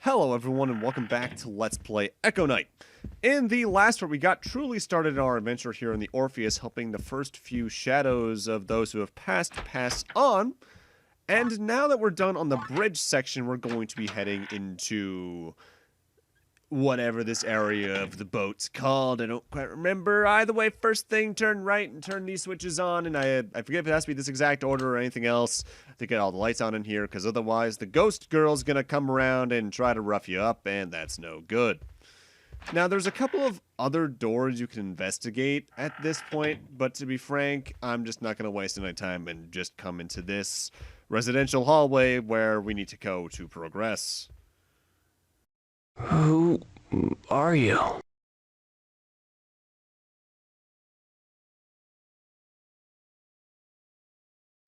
Hello everyone and welcome back to Let's Play Echo Knight. In the last part we got truly started our adventure here in the Orpheus, helping the first few shadows of those who have passed pass on. And now that we're done on the bridge section, we're going to be heading into whatever this area of the boat's called. I don't quite remember. Either way, first thing, turn right and turn these switches on. And I forget if it has to be this exact order or anything else to get all the lights on in here, because otherwise the ghost girl's gonna come around and try to rough you up, and that's no good. Now, there's a couple of other doors you can investigate at this point, but to be frank, I'm just not gonna waste any time and just come into this residential hallway where we need to go to progress. Who are you?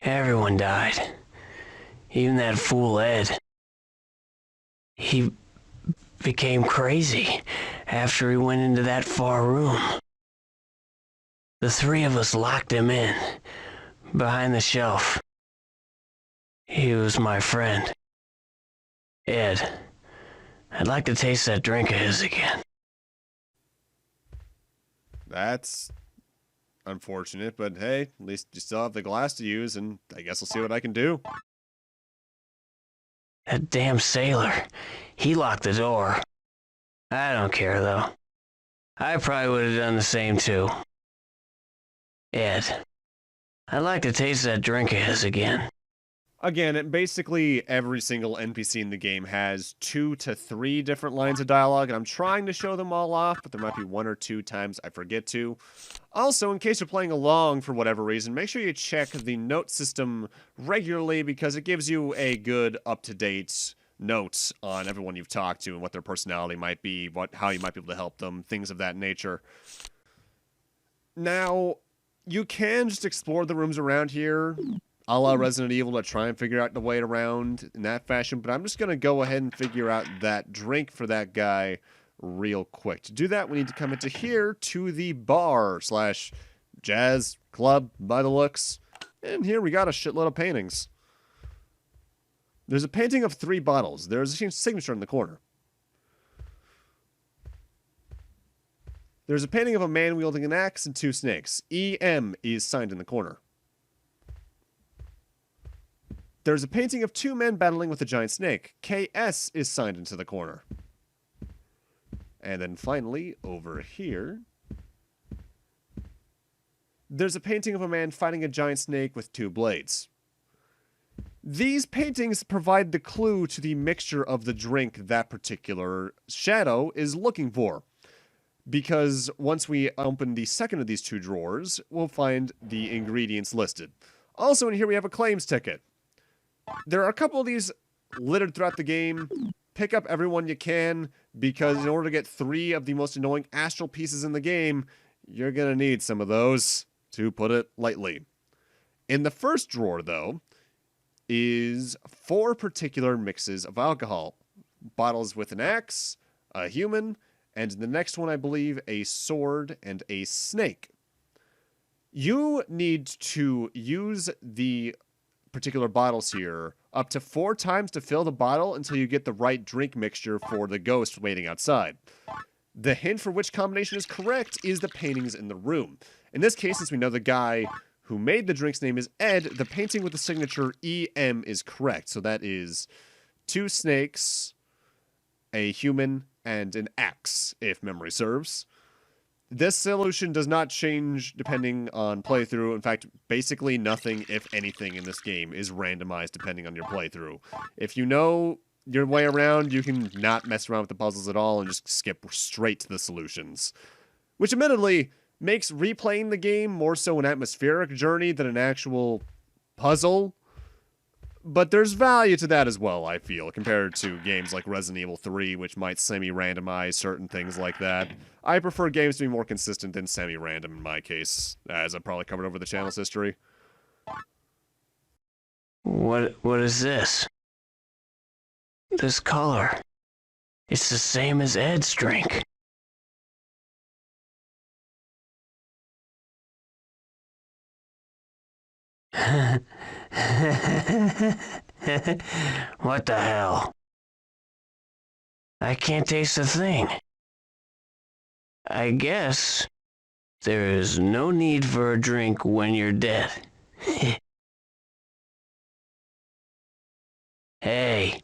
Everyone died. Even that fool Ed. He became crazy after he went into that far room. The three of us locked him in, behind the shelf. He was my friend. Ed. I'd like to taste that drink of his again. That's unfortunate, but hey, at least you still have the glass to use, and I guess I'll see what I can do. That damn sailor. He locked the door. I don't care, though. I probably would have done the same, too. Ed, I'd like to taste that drink of his again. Again, basically every single NPC in the game has 2 to 3 different lines of dialogue, and I'm trying to show them all off, but there might be 1 or 2 times I forget to. Also, in case you're playing along for whatever reason, make sure you check the note system regularly, because it gives you a good, up-to-date note on everyone you've talked to and what their personality might be, how you might be able to help them, things of that nature. Now, you can just explore the rooms around here, a la Resident Evil, to try and figure out the way around in that fashion, but I'm just going to go ahead and figure out that drink for that guy real quick. To do that, we need to come into here to the bar slash jazz club by the looks, and here we got a shitload of paintings. There's a painting of 3 bottles. There's a signature in the corner. There's a painting of a man wielding an axe and 2 snakes. EM is signed in the corner. There's a painting of 2 men battling with a giant snake. KS is signed into the corner. And then finally, over here, there's a painting of a man fighting a giant snake with 2 blades. These paintings provide the clue to the mixture of the drink that particular shadow is looking for. Because once we open the second of these 2 drawers, we'll find the ingredients listed. Also in here we have a claims ticket. There are a couple of these littered throughout the game. Pick up every one you can, because in order to get 3 of the most annoying astral pieces in the game, you're gonna need some of those, to put it lightly. In the first drawer, though, is 4 particular mixes of alcohol. Bottles with an axe, a human, and in the next one, I believe, a sword and a snake. You need to use the particular bottles here up to 4 times to fill the bottle until you get the right drink mixture for the ghost waiting outside. The hint for which combination is correct is the paintings in the room. In this case, since we know the guy who made the drink's name is Ed, the painting with the signature EM is correct. So that is 2 snakes, a human, and an axe, if memory serves. This solution does not change depending on playthrough. In fact, basically nothing, if anything, in this game is randomized depending on your playthrough. If you know your way around, you can not mess around with the puzzles at all and just skip straight to the solutions. Which, admittedly, makes replaying the game more so an atmospheric journey than an actual puzzle. But there's value to that as well, I feel, compared to games like Resident Evil 3, which might semi-randomize certain things like that. I prefer games to be more consistent than semi-random in my case, as I've probably covered over the channel's history. What is this? This color. It's the same as Ed's drink. What the hell? I can't taste a thing. I guess there is no need for a drink when you're dead. Hey,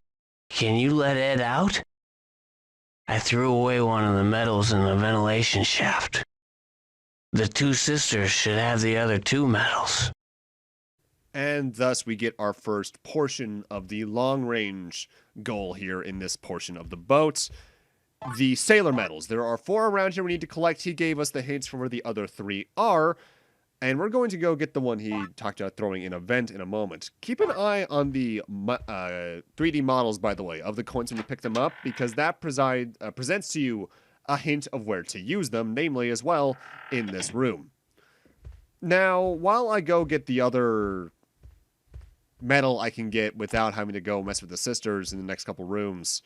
can you let Ed out? I threw away one of the medals in the ventilation shaft. The two sisters should have the other two medals. And thus we get our first portion of the long-range goal here in this portion of the boat. The sailor medals. There are 4 around here we need to collect. He gave us the hints for where the other 3 are. And we're going to go get the one he talked about throwing in a vent in a moment. Keep an eye on the 3D models, by the way, of the coins when you pick them up, because that presents to you a hint of where to use them, namely as well in this room. Now, while I go get the other medal I can get without having to go mess with the sisters in the next couple rooms,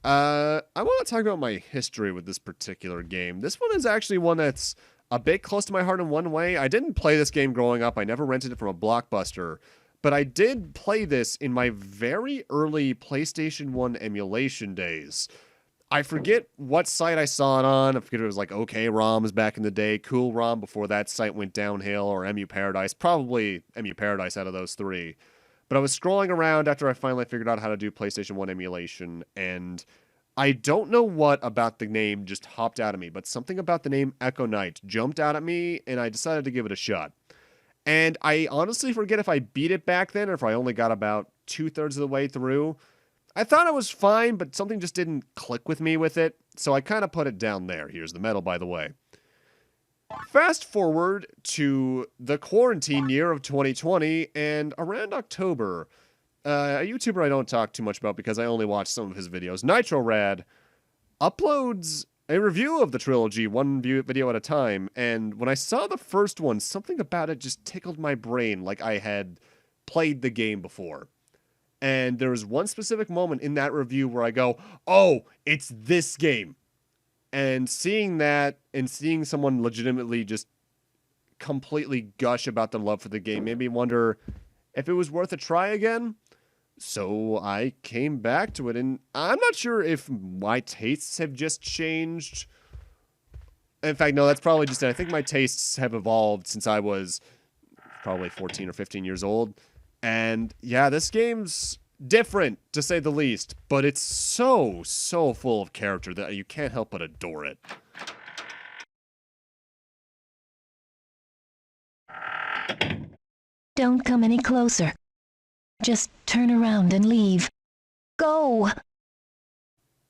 I want to talk about my history with this particular game. This one is actually one that's a bit close to my heart in one way. I didn't play this game growing up. I never rented it from a Blockbuster. But I did play this in my very early PlayStation 1 emulation days. I forget what site I saw it on. I forget if it was like OK ROMs back in the day, Cool ROM before that site went downhill, or MU Paradise. Probably MU Paradise out of those 3. But I was scrolling around after I finally figured out how to do PlayStation 1 emulation, and I don't know what about the name just hopped out at me, but something about the name Echo Knight jumped out at me, and I decided to give it a shot. And I honestly forget if I beat it back then or if I only got about 2/3 of the way through. I thought it was fine, but something just didn't click with me with it, so I kind of put it down there. Here's the medal, by the way. Fast forward to the quarantine year of 2020, and around October, a YouTuber I don't talk too much about because I only watch some of his videos, NitroRad, uploads a review of the trilogy, one video at a time, and when I saw the first one, something about it just tickled my brain like I had played the game before. And there was one specific moment in that review where I go, oh, it's this game. And seeing that and seeing someone legitimately just completely gush about their love for the game made me wonder if it was worth a try again. So I came back to it, and I'm not sure if my tastes have just changed. In fact, no, that's probably just it. I think my tastes have evolved since I was probably 14 or 15 years old. And yeah, this game's different, to say the least, but it's so full of character that you can't help but adore it. Don't come any closer. Just turn around and leave. Go!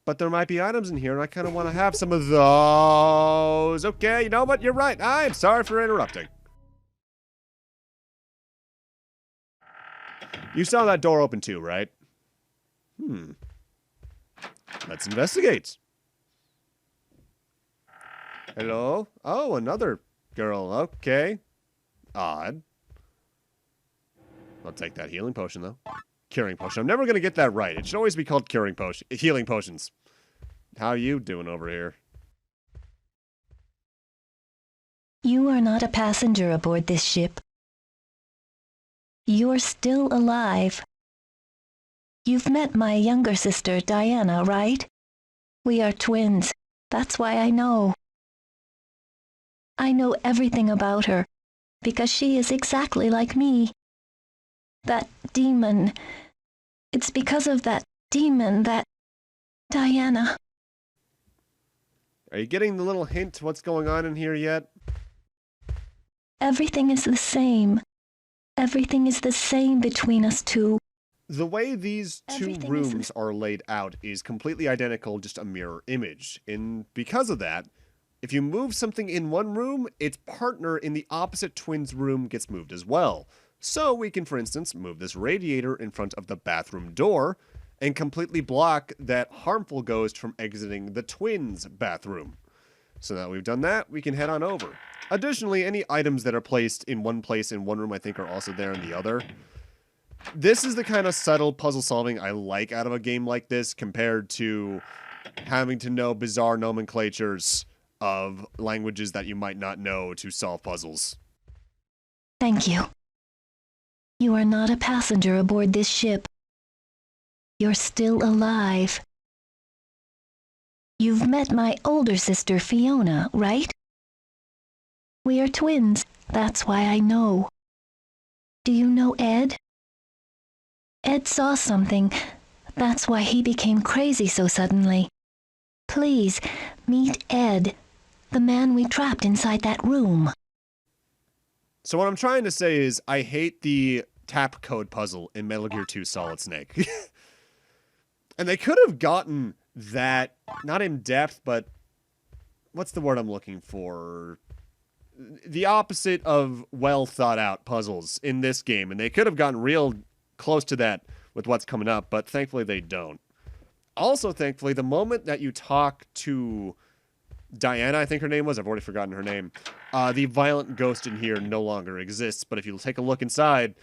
But there might be items in here, and I kind of want to have some of those. Okay, you know what? You're right. I'm sorry for interrupting. You saw that door open too, right? Let's investigate. Hello? Oh, another girl. Okay. Odd. I'll take that healing potion, though. Curing potion. I'm never going to get that right. It should always be called healing potions. How you doing over here? You are not a passenger aboard this ship. You're still alive. You've met my younger sister, Diana, right? We are twins. That's why I know. I know everything about her, because she is exactly like me. That demon. It's because of that demon that... Diana. Are you getting the little hint to what's going on in here yet? Everything is the same. Everything is the same between us two. The way these two rooms are laid out is completely identical, just a mirror image. And because of that, if you move something in one room, its partner in the opposite twin's room gets moved as well. So we can, for instance, move this radiator in front of the bathroom door and completely block that harmful ghost from exiting the twins' bathroom. So now that we've done that, we can head on over. Additionally, any items that are placed in one place in one room, I think, are also there in the other. This is the kind of subtle puzzle solving I like out of a game like this, compared to having to know bizarre nomenclatures of languages that you might not know to solve puzzles. Thank you. You are not a passenger aboard this ship. You're still alive. You've met my older sister Fiona, right? We are twins, that's why I know. Do you know Ed? Ed saw something, that's why he became crazy so suddenly. Please, meet Ed, the man we trapped inside that room. So what I'm trying to say is I hate the tap code puzzle in Metal Gear 2 Solid Snake. And they could have gotten that, not in depth, but what's the word I'm looking for? The opposite of well thought out puzzles in this game. And they could have gotten real close to that with what's coming up, but thankfully they don't. Also, thankfully, the moment that you talk to Diana, I think her name was, I've already forgotten her name, the violent ghost in here no longer exists, but if you take a look inside,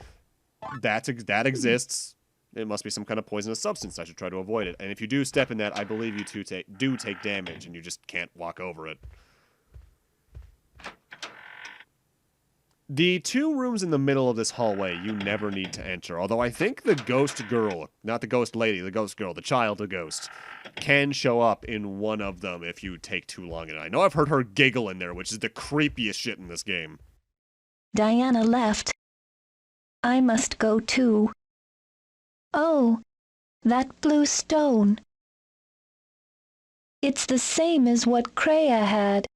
that exists. It must be some kind of poisonous substance. I should try to avoid it. And if you do step in that, I believe you do take damage, and you just can't walk over it. The two rooms in the middle of this hallway you never need to enter, although I think the ghost girl, not the ghost lady, the ghost girl, the child of ghost, can show up in one of them if you take too long. And I know I've heard her giggle in there, which is the creepiest shit in this game. Diana left. I must go too. Oh, that blue stone. It's the same as what Kreia had.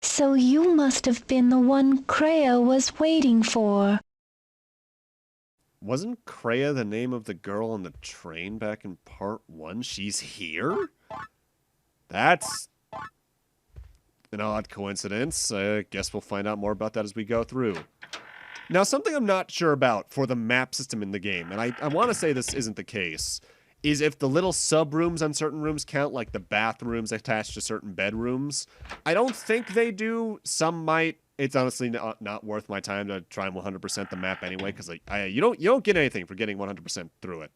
So you must have been the one Kreia was waiting for. Wasn't Kreia the name of the girl on the train back in part 1? She's here? That's an odd coincidence. I guess we'll find out more about that as we go through. Now, something I'm not sure about for the map system in the game, and I want to say this isn't the case, is if the little sub-rooms on certain rooms count, like the bathrooms attached to certain bedrooms. I don't think they do. Some might. It's honestly not worth my time to try and 100% the map anyway, because you don't get anything for getting 100% through it.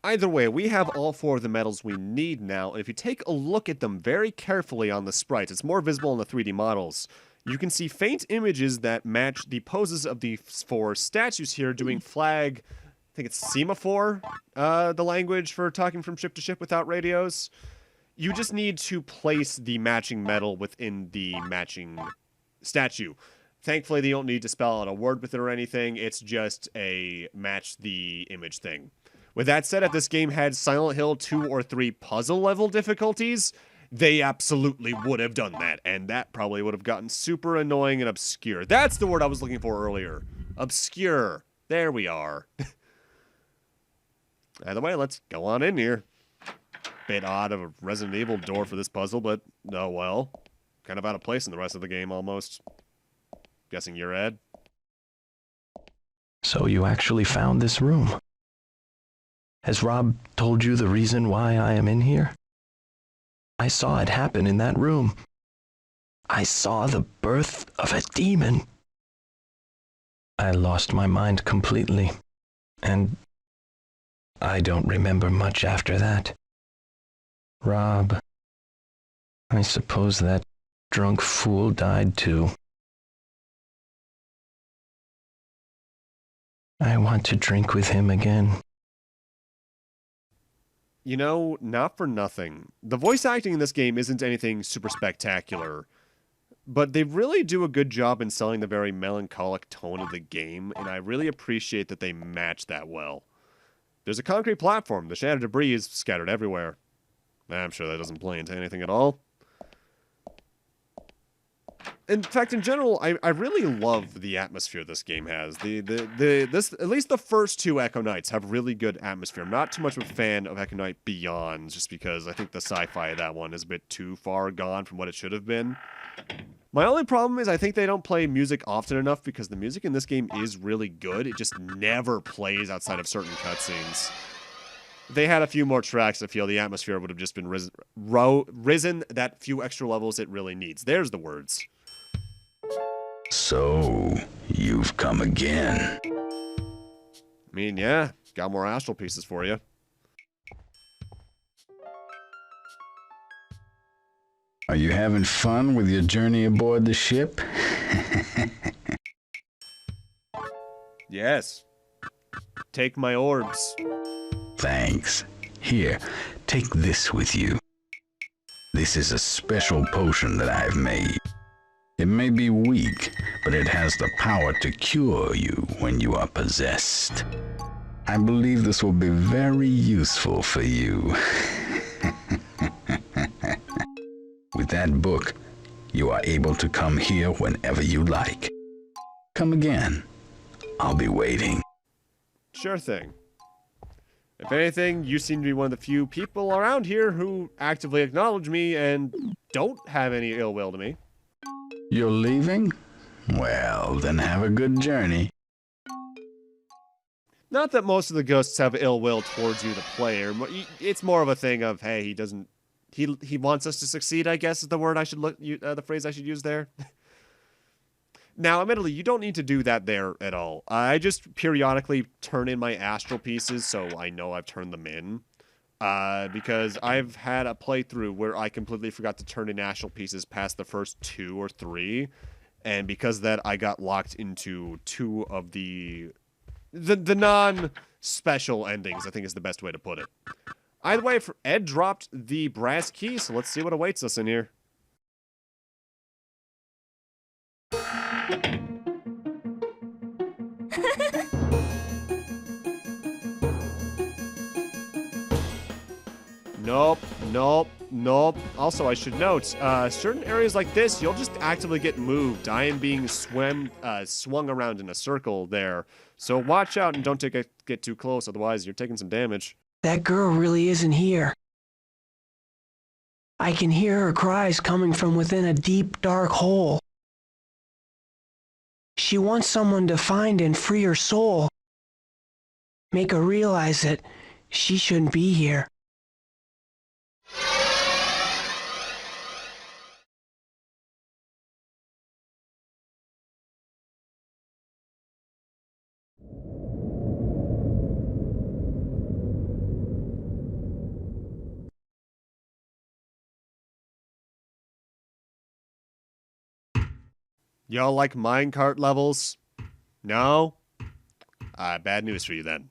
Either way, we have all 4 of the medals we need now, and if you take a look at them very carefully on the sprites, it's more visible in the 3D models. You can see faint images that match the poses of the 4 statues here doing flag, I think it's semaphore, the language for talking from ship to ship without radios. You just need to place the matching medal within the matching statue. Thankfully, they don't need to spell out a word with it or anything. It's just a match the image thing. With that said, if this game had Silent Hill 2 or 3 puzzle level difficulties, they absolutely would have done that, and that probably would have gotten super annoying and obscure. That's the word I was looking for earlier. Obscure. There we are. Either way, let's go on in here. Bit odd of a Resident Evil door for this puzzle, but oh well. Kind of out of place in the rest of the game, almost. Guessing you're Ed? So you actually found this room. Has Rob told you the reason why I am in here? I saw it happen in that room. I saw the birth of a demon. I lost my mind completely, and I don't remember much after that. Rob, I suppose that drunk fool died too. I want to drink with him again. You know, not for nothing. The voice acting in this game isn't anything super spectacular, but they really do a good job in selling the very melancholic tone of the game, and I really appreciate that they match that well. There's a concrete platform. The shattered debris is scattered everywhere. I'm sure that doesn't play into anything at all. In fact, in general, I really love the atmosphere this game has. At least the first 2 Echo Knights have really good atmosphere. I'm not too much of a fan of Echo Knight Beyond, just because I think the sci-fi of that one is a bit too far gone from what it should have been. My only problem is I think they don't play music often enough, because the music in this game is really good. It just never plays outside of certain cutscenes. If they had a few more tracks, I feel the atmosphere would have just been risen that few extra levels it really needs. There's the words. So, you've come again. I mean, yeah, got more astral pieces for you. Are you having fun with your journey aboard the ship? Yes. Take my orbs. thanks. Here, take this with you. This is a special potion that I've made. It may be weak, but it has the power to cure you when you are possessed. I believe this will be very useful for you. With that book, you are able to come here whenever you like. Come again. I'll be waiting. Sure thing. If anything, you seem to be one of the few people around here who actively acknowledge me and don't have any ill will to me. You're leaving? Well, then have a good journey. Not that most of the ghosts have ill will towards you, the player. It's more of a thing of, hey, he doesn't... He wants us to succeed, I guess, is the word I should the phrase I should use there. Now, admittedly, you don't need to do that there at all. I just periodically turn in my astral pieces so I know I've turned them in. Because I've had a playthrough where I completely forgot to turn in astral pieces past the first 2 or 3. And because of that, I got locked into 2 of the non-special endings, I think is the best way to put it. Either way, Ed dropped the brass key, so let's see what awaits us in here. Nope, nope, nope. Also, I should note, certain areas like this, you'll just actively get moved. I am being swung around in a circle there. So watch out and don't get too close, otherwise you're taking some damage. That girl really isn't here. I can hear her cries coming from within a deep, dark hole. She wants someone to find and free her soul. Make her realize that she shouldn't be here. Y'all like minecart levels? No? Bad news for you then.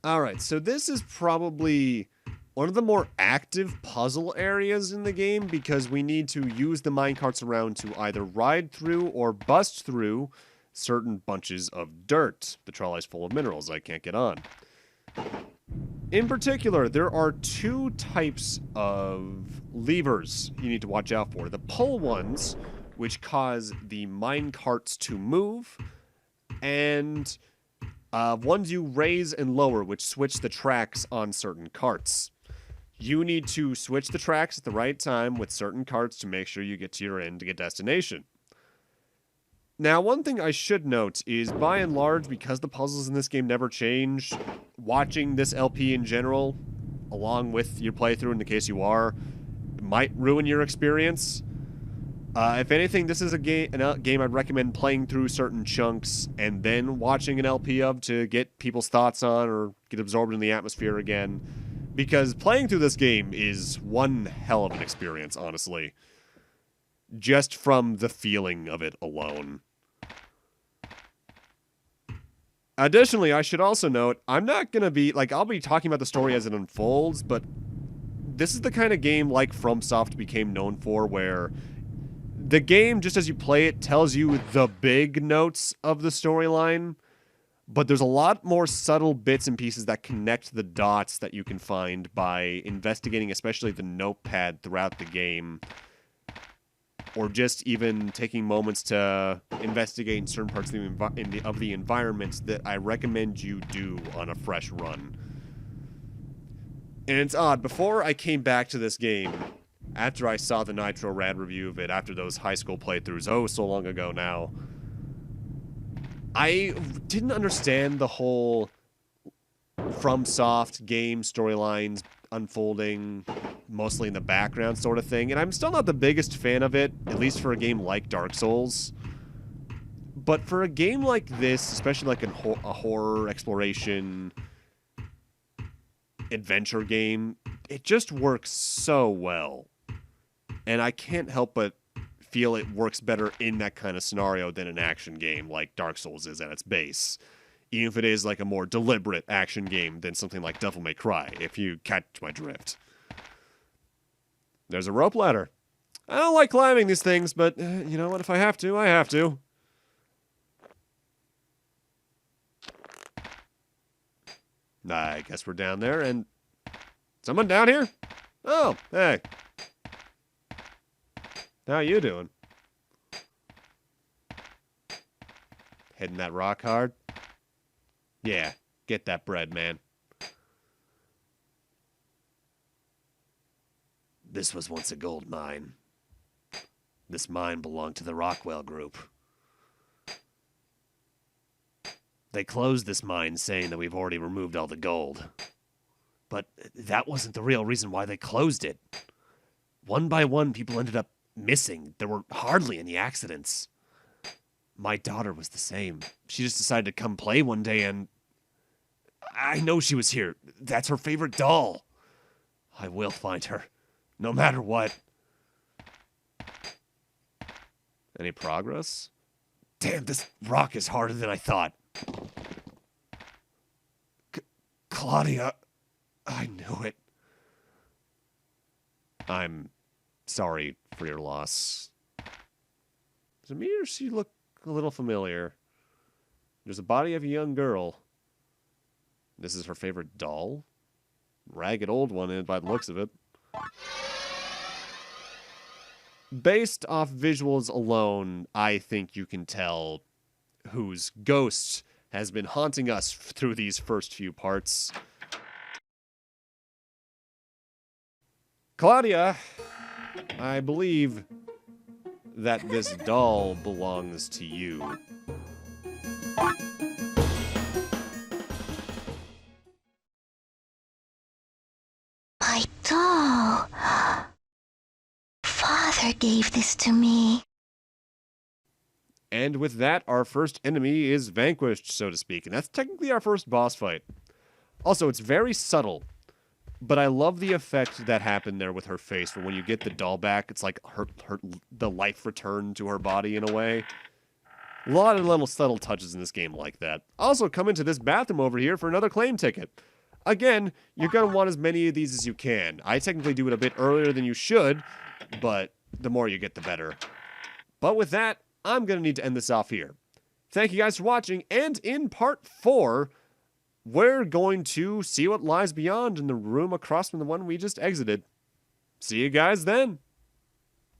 Alright, so this is probably one of the more active puzzle areas in the game because we need to use the minecarts around to either ride through or bust through certain bunches of dirt. The trolley's full of minerals I can't get on. In particular, there are 2 types of levers you need to watch out for. The pull ones, which cause the mine carts to move, and ones you raise and lower, which switch the tracks on certain carts. You need to switch the tracks at the right time with certain carts to make sure you get to your end to get destination. Now, one thing I should note is, by and large, because the puzzles in this game never change, watching this LP in general, along with your playthrough in the case you are, might ruin your experience. If anything, this is a game I'd recommend playing through certain chunks and then watching an LP of to get people's thoughts on or get absorbed in the atmosphere again. Because playing through this game is one hell of an experience, honestly. Just from the feeling of it alone. Additionally, I should also note, I'm not going to be, I'll be talking about the story as it unfolds, but this is the kind of game like FromSoft became known for, where the game, just as you play it, tells you the big notes of the storyline, but there's a lot more subtle bits and pieces that connect the dots that you can find by investigating, especially the notepad throughout the game, or just even taking moments to investigate in certain parts of the environment that I recommend you do on a fresh run. And it's odd, before I came back to this game, after I saw the Nitro Rad review of it, after those high school playthroughs, oh, so long ago now, I didn't understand the whole FromSoft game storylines unfolding mostly in the background sort of thing, and I'm still not the biggest fan of it, at least for a game like Dark Souls. But for a game like this, especially like a horror exploration adventure game, it just works so well. And I can't help but feel it works better in that kind of scenario than an action game like Dark Souls is at its base. even if it is like a more deliberate action game than something like Devil May Cry, if you catch my drift. There's a rope ladder. I don't like climbing these things, but you know what? If I have to, I have to. I guess we're down there, and someone down here? Oh, hey. How you doing? Hitting that rock hard? Yeah, get that bread, man. This was once a gold mine. This mine belonged to the Rockwell Group. They closed this mine saying that we've already removed all the gold. But that wasn't the real reason why they closed it. One by one, people ended up missing. There were hardly any accidents. My daughter was the same. She just decided to come play one day, and I know she was here. That's her favorite doll. I will find her, no matter what. Any progress? Damn, this rock is harder than I thought. Claudia, I knew it. I'm sorry for your loss. Is it me or does she look a little familiar? There's a body of a young girl. This is her favorite doll? Ragged old one, by the looks of it. Based off visuals alone, I think you can tell whose ghost has been haunting us through these first few parts. Claudia, I believe that this doll belongs to you. My doll. Father gave this to me. And with that, our first enemy is vanquished, so to speak. And that's technically our first boss fight. Also, it's very subtle. But I love the effect that happened there with her face. Where when you get the doll back, it's like the life returned to her body in a way. A lot of little subtle touches in this game like that. Also, come into this bathroom over here for another claim ticket. Again, you're going to want as many of these as you can. I technically do it a bit earlier than you should, but the more you get, the better. But with that, I'm going to need to end this off here. Thank you guys for watching, and in part 4, we're going to see what lies beyond in the room across from the one we just exited. See you guys then.